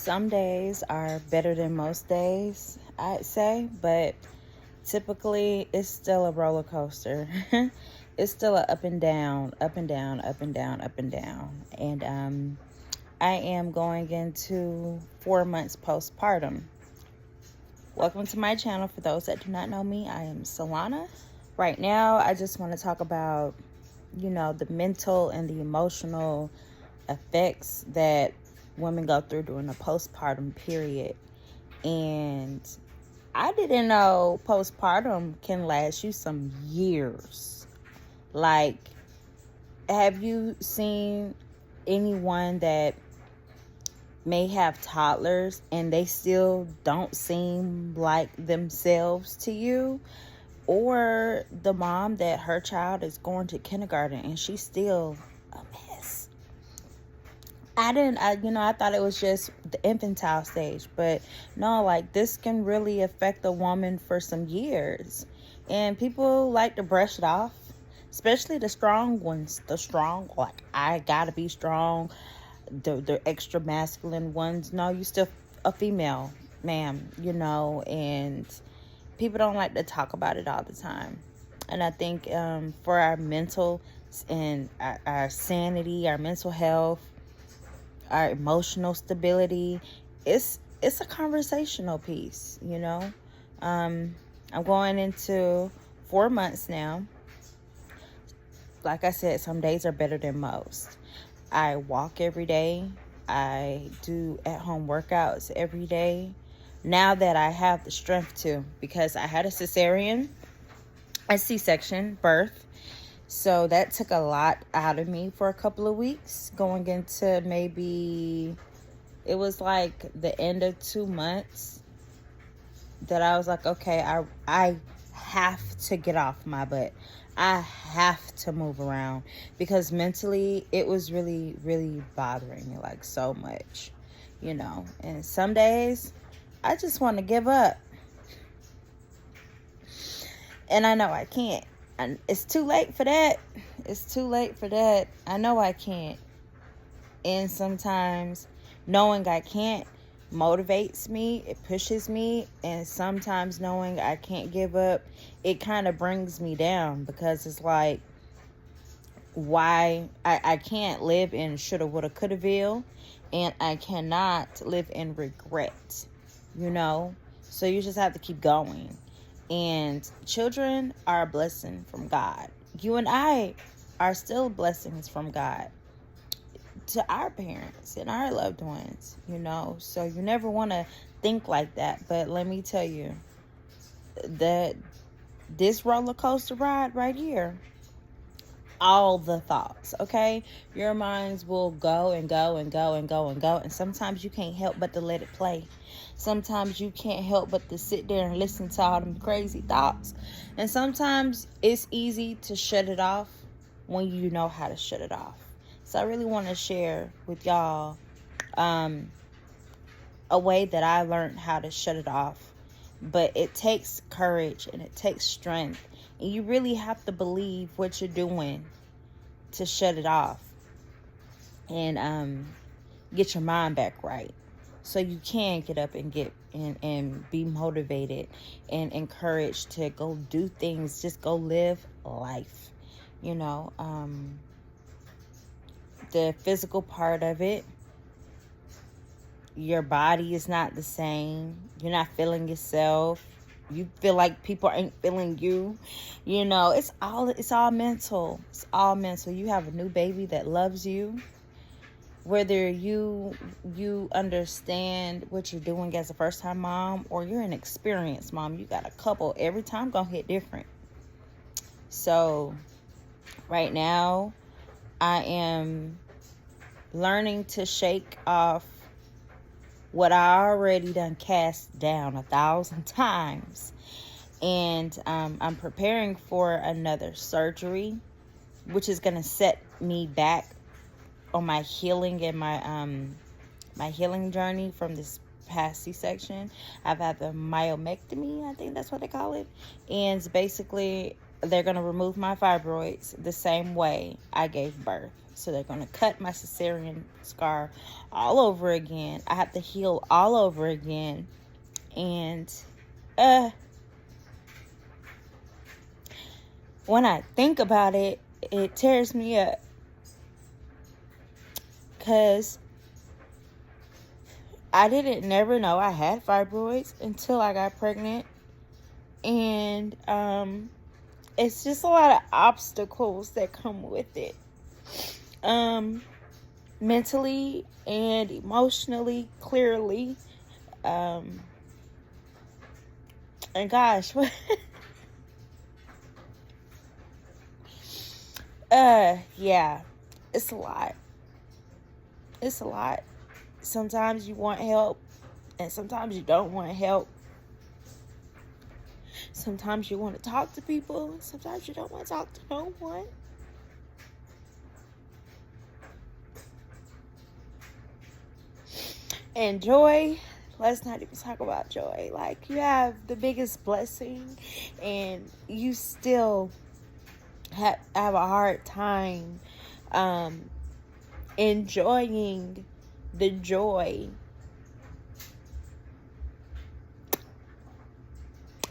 Some days are better than most days, I'd say, but typically it's still a roller coaster. It's still a up and down, up and down, up and down, up and down. And I am going into 4 months postpartum. Welcome to my channel. For those that do not know me, I am Solana. Right now, I just want to talk about, the mental and the emotional effects that women go through during the postpartum period. And I didn't know postpartum can last you some years. Like, have you seen anyone that may have toddlers and they still don't seem like themselves to you? Or the mom that her child is going to kindergarten and she's still a mess. I thought it was just the infantile stage, but no, like, this can really affect a woman for some years. And people like to brush it off, especially the strong ones. The strong, like, I gotta be strong. The extra masculine ones. No, you still a female, ma'am, and people don't like to talk about it all the time. And I think for our mental and our sanity, our mental health, our emotional stability, it's a conversational piece. I'm going into 4 months now. Like I said, some days are better than most. I walk every day. I do at-home workouts every day. Now that I have the strength to, because I had a C-section birth. So that took a lot out of me for a couple of weeks, going into maybe, it was like the end of 2 months that I was like, okay, I have to get off my butt. I have to move around, because mentally it was really, really bothering me, like, so much, and some days I just want to give up. And I know I can't. And it's too late for that. It's too late for that. I know I can't. And sometimes knowing I can't motivates me. It pushes me. And sometimes knowing I can't give up, it kind of brings me down, because it's like, why I can't live in shoulda, woulda, coulda-ville, and I cannot live in regret, So you just have to keep going. And children are a blessing from God. You and I are still blessings from God to our parents and our loved ones, So you never want to think like that. But let me tell you that this roller coaster ride right here, all the thoughts, okay? Your minds will go and go and go and go and go. And sometimes you can't help but to let it play. Sometimes you can't help but to sit there and listen to all them crazy thoughts. And sometimes it's easy to shut it off when you know how to shut it off. So I really want to share with y'all a way that I learned how to shut it off. But it takes courage and it takes strength. And you really have to believe what you're doing to shut it off. And get your mind back right. So you can get up and and be motivated and encouraged to go do things. Just go live life. The physical part of it, your body is not the same. You're not feeling yourself. You feel like people ain't feeling you. It's all mental. It's all mental. You have a new baby that loves you. Whether you understand what you're doing as a first-time mom, or you're an experienced mom, you got a couple. Every time gonna hit different. So right now, I am learning to shake off what I already done cast down 1,000 times. And I'm preparing for another surgery, which is going to set me back on my healing and my healing journey from this past C-section. I've had the myomectomy, I think that's what they call it. And basically, they're going to remove my fibroids the same way I gave birth. So they're going to cut my cesarean scar all over again. I have to heal all over again. And when I think about it, it tears me up. Because I didn't never know I had fibroids until I got pregnant. And it's just a lot of obstacles that come with it. Mentally and emotionally, clearly. And gosh, yeah, it's a lot. It's a lot. Sometimes you want help, and sometimes you don't want help. Sometimes you want to talk to people, sometimes you don't want to talk to no one. And joy, let's not even talk about joy. Like, you have the biggest blessing, and you still have a hard time enjoying the joy.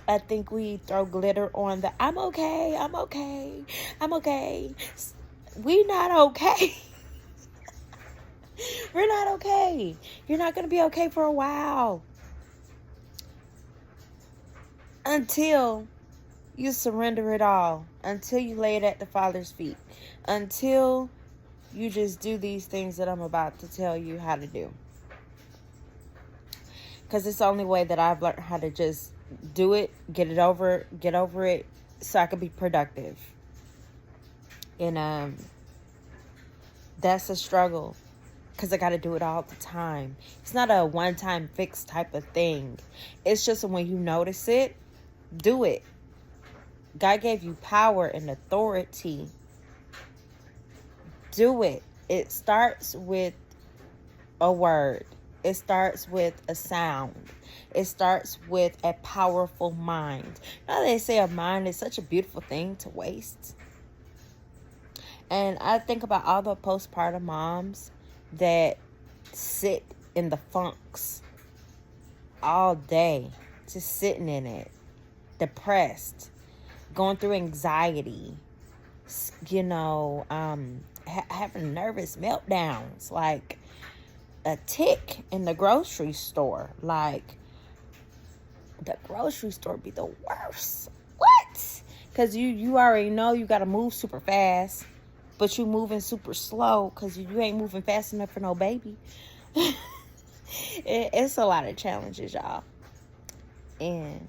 I think we throw glitter on the I'm okay. We not okay. We're not okay. You're not going to be okay for a while. Until you surrender it all. Until you lay it at the Father's feet. Until you just do these things that I'm about to tell you how to do. Because it's the only way that I've learned how to just do it, get over it, so I can be productive. And that's a struggle, because I got to do it all the time. It's not a one-time fix type of thing. It's just when you notice it, do it. God gave you power and authority. Do it. It starts with a word. It starts with a sound. It starts with a powerful mind. Now they say a mind is such a beautiful thing to waste. And I think about all the postpartum moms that sit in the funks all day, just sitting in it, depressed, going through anxiety, having nervous meltdowns, like a tick in the grocery store. Like, the grocery store be the worst. What? Because you already know you got to move super fast, but you moving super slow because you ain't moving fast enough for no baby. It's a lot of challenges, y'all. And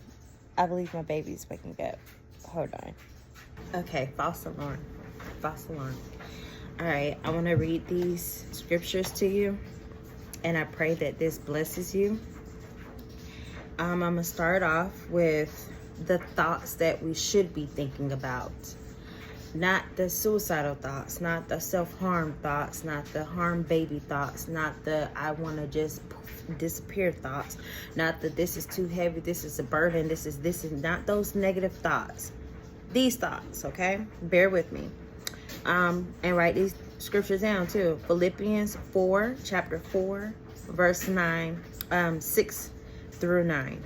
I believe my baby's waking up. Hold on. Okay, false alarm. All right, I want to read these scriptures to you, and I pray that this blesses you. I'm going to start off with the thoughts that we should be thinking about. Not the suicidal thoughts, not the self-harm thoughts, not the harm baby thoughts, not the I want to just disappear thoughts, not the this is too heavy, this is a burden, this is not those negative thoughts. These thoughts, okay? Bear with me. And write these scriptures down too. Philippians 4, chapter 4, verse 9, 6 through 9.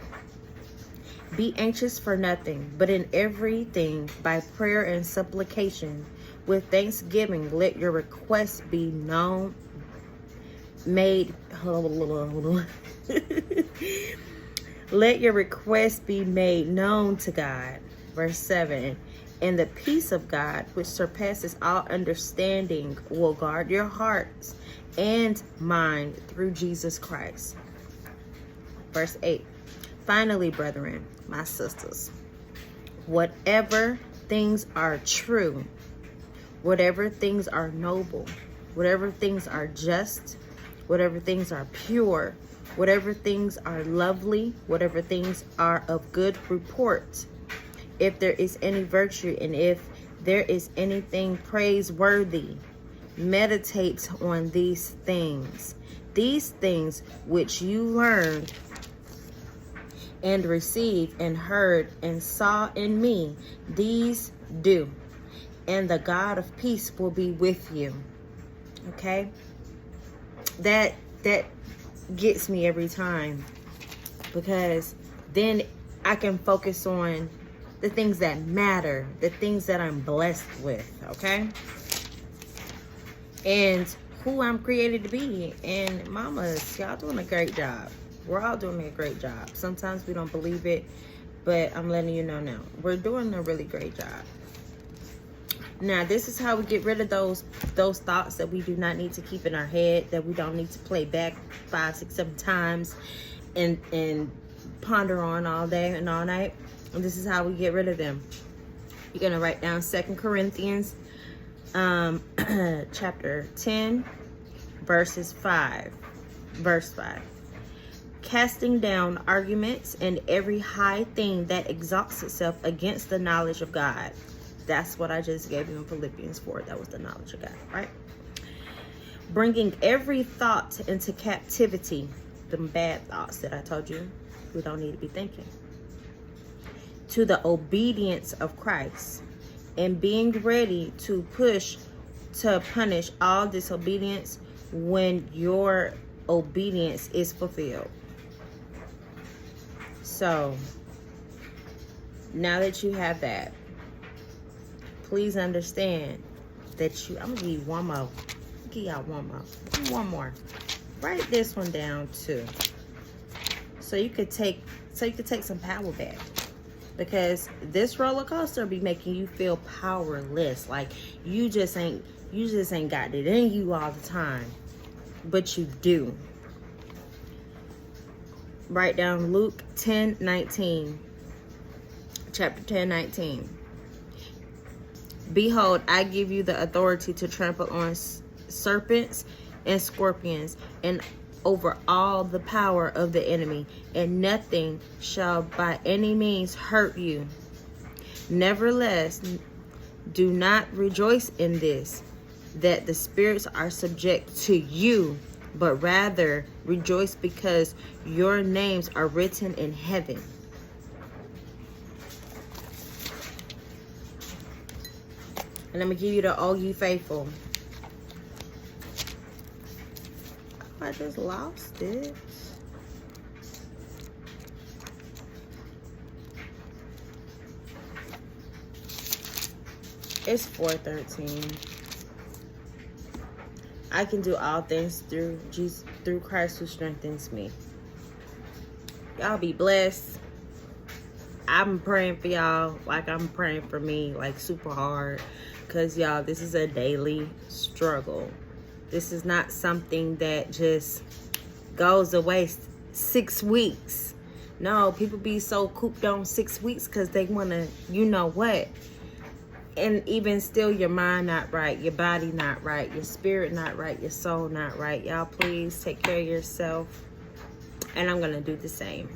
Be anxious for nothing, but in everything by prayer and supplication with thanksgiving let your requests be let your requests be made known to God. Verse 7. And the peace of God, which surpasses all understanding, will guard your hearts and mind through Jesus Christ. Verse 8. Finally, brethren, my sisters, whatever things are true, whatever things are noble, whatever things are just, whatever things are pure, whatever things are lovely, whatever things are of good report, if there is any virtue and if there is anything praiseworthy, meditate on these things which you learned and received and heard and saw in me, these do. And the God of peace will be with you. Okay? That gets me every time, because then I can focus on the things that matter, the things that I'm blessed with, okay? And who I'm created to be. And mamas, y'all doing a great job. We're all doing a great job. Sometimes we don't believe it, but I'm letting you know now. We're doing a really great job. Now, this is how we get rid of those thoughts that we do not need to keep in our head, that we don't need to play back 5, 6, 7 times and ponder on all day and all night. And this is how we get rid of them. You're going to write down 2 Corinthians chapter 10, verse 5. Casting down arguments and every high thing that exalts itself against the knowledge of God. That's what I just gave you in Philippians 4. That was the knowledge of God, right? Bringing every thought into captivity. The bad thoughts that I told you we don't need to be thinking. To the obedience of Christ. And being ready to punish all disobedience when your obedience is fulfilled. So, now that you have that, please understand that I'm gonna give you one more. Give y'all one more. Write this one down too, so you could take some power back, because this roller coaster be making you feel powerless, like you just ain't got it in you all the time, but you do. Write down Luke 10:19, chapter 10:19. Behold, I give you the authority to trample on serpents and scorpions and over all the power of the enemy, and nothing shall by any means hurt you. Nevertheless, do not rejoice in this, that the spirits are subject to you, but rather rejoice because your names are written in heaven. And I'm going to give you the "Oh, ye faithful." I just lost it. It's 4:13. I can do all things through Jesus, through Christ who strengthens me. Y'all be blessed. I'm praying for y'all like I'm praying for me, like super hard. Because, y'all, this is a daily struggle. This is not something that just goes away 6 weeks. No, people be so cooped on 6 weeks because they want to, you know what. And even still, your mind not right, your body not right, your spirit not right, your soul not right. Y'all, please take care of yourself. And I'm going to do the same.